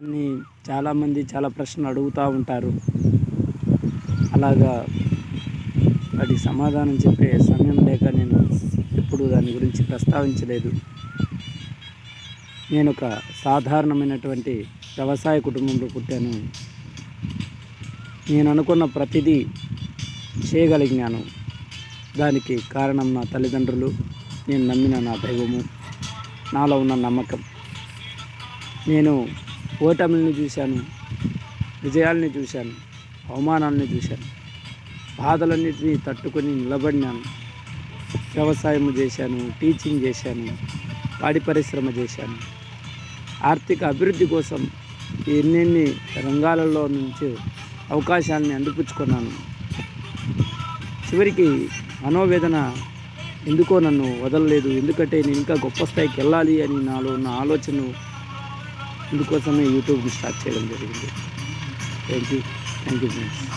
అని చాలామంది చాలా ప్రశ్నలు అడుగుతూ ఉంటారు. అలాగా వాటికి సమాధానం చెప్పే సమయం లేక నేను ఎప్పుడు దాని గురించి ప్రస్తావించలేదు. నేను ఒక సాధారణమైనటువంటి వ్యవసాయ కుటుంబంలో పుట్టాను. నేను అనుకున్న ప్రతిదీ చేయగలిగినాను. దానికి కారణం నా తల్లిదండ్రులు, నేను నమ్మిన నా దైవము, నాలో ఉన్న నమ్మకం. నేను ఓటమిని చూశాను, విజయాల్ని చూశాను, అవమానాలని చూశాను, బాధలన్నిటినీ తట్టుకొని నిలబడినాను. వ్యవసాయం చేశాను, టీచింగ్ చేశాను, పాడి పరిశ్రమ చేశాను. ఆర్థిక అభివృద్ధి కోసం ఎన్నెన్ని రంగాలలో నుంచి అవకాశాలని అందిపుచ్చుకున్నాను. చివరికి మనోవేదన ఎందుకో నన్ను వదలలేదు. ఎందుకంటే నేను ఇంకా గొప్ప స్థాయికి వెళ్ళాలి అని నాలో ఉన్న ఆలోచన. ఇందుకోసమే యూట్యూబ్ని స్టార్ట్ చేయడం జరిగింది. Thank you friends.